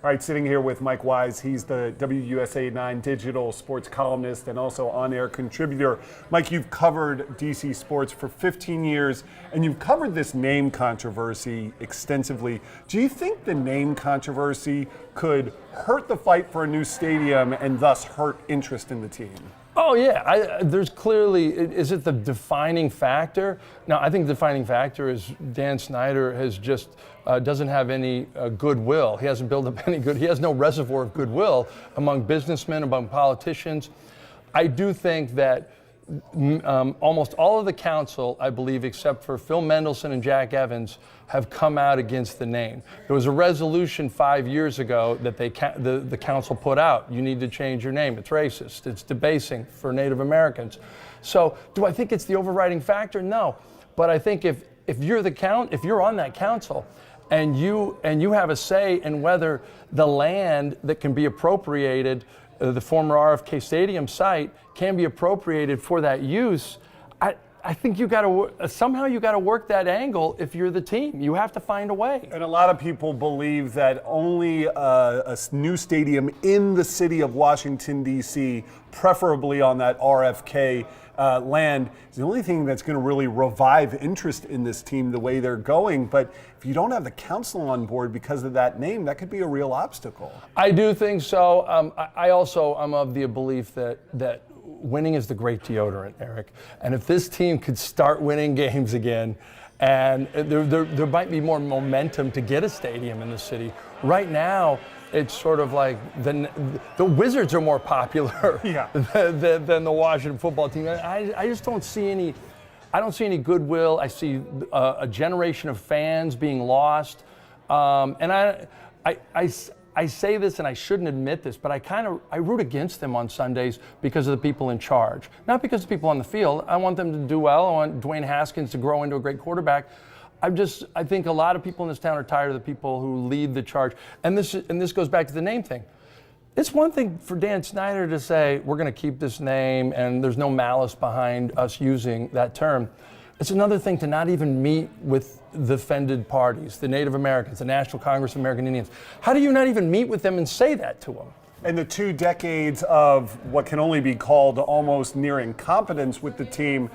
All right, sitting here with Mike Wise. He's the WUSA 9 digital sports columnist and also on-air contributor. Mike, you've covered DC sports for 15 years, and you've covered this name controversy extensively. Do you think the name controversy could hurt the fight for a new stadium and thus hurt interest in the team? Oh, yeah. There's clearly, is it the defining factor? No, I think the defining factor is Dan Snyder has just doesn't have any goodwill. He hasn't built up any he has no reservoir of goodwill among businessmen, among politicians. I do think that almost all of the council, I believe, except for Phil Mendelson and Jack Evans, have come out against the name. There was a resolution 5 years ago that the council put out. You need to change your name. It's racist. It's debasing for Native Americans. So, do I think it's the overriding factor? No, but I think if you're on that council, and you have a say in whether the land that can be appropriated, the former RFK Stadium site, can be appropriated for that use, I think somehow you got to work that angle if you're the team. You have to find a way. And a lot of people believe that only a new stadium in the city of Washington, D.C., preferably on that RFK land, is the only thing that's going to really revive interest in this team the way they're going. But if you don't have the council on board because of that name, that could be a real obstacle. I do think so. I also am of the belief that winning is the great deodorant, Eric. And if this team could start winning games again, and there might be more momentum to get a stadium in the city. Right now, it's sort of like the Wizards are more popular than the Washington football team. I just don't see any. I don't see any goodwill. I see a generation of fans being lost, and I say this, and I shouldn't admit this, but I root against them on Sundays because of the people in charge, not because of the people on the field. I want them to do well. I want Dwayne Haskins to grow into a great quarterback. I think a lot of people in this town are tired of the people who lead the charge, and this goes back to the name thing. It's one thing for Dan Snyder to say we're going to keep this name and there's no malice behind us using that term. It's another thing to not even meet with the offended parties, the Native Americans, the National Congress of American Indians. How do you not even meet with them and say that to them? And the 2 decades of what can only be called almost near incompetence with the team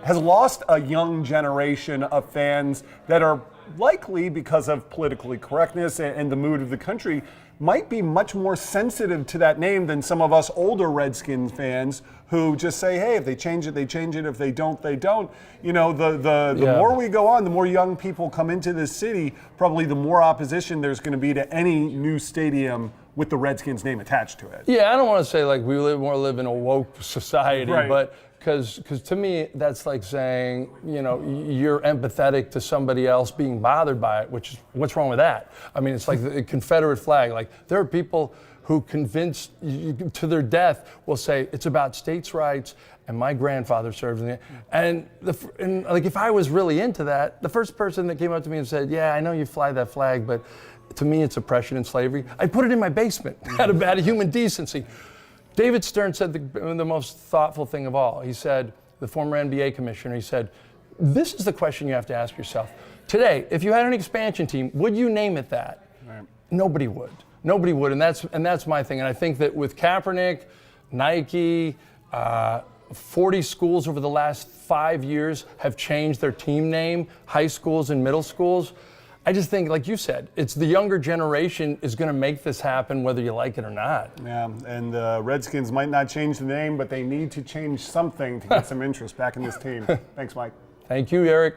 has lost a young generation of fans that are likely, because of political correctness and the mood of the country, might be much more sensitive to that name than some of us older Redskins fans who just say, hey, if they change it, they change it. If they don't, they don't. You know, the more we go on, the more young people come into this city, probably the more opposition there's going to be to any new stadium with the Redskins name attached to it. Yeah, I don't want to say like we live in a woke society, right. But because to me, that's like saying, you know, you're empathetic to somebody else being bothered by it, which is, what's wrong with that? I mean, it's like the Confederate flag. Like, there are people who convinced to their death will say it's about states' rights, and my grandfather served in it. And like, if I was really into that, the first person that came up to me and said, yeah, I know you fly that flag, but to me it's oppression and slavery, I put it in my basement out of human decency. David Stern said the most thoughtful thing of all. He said, the former NBA commissioner, he said, this is the question you have to ask yourself. Today, if you had an expansion team, would you name it that? Right. Nobody would. Nobody would, and that's my thing. And I think that with Kaepernick, Nike, 40 schools over the last 5 years have changed their team name, high schools and middle schools. I just think, like you said, it's the younger generation is going to make this happen whether you like it or not. Yeah, and the Redskins might not change the name, but they need to change something to get some interest back in this team. Thanks, Mike. Thank you, Eric.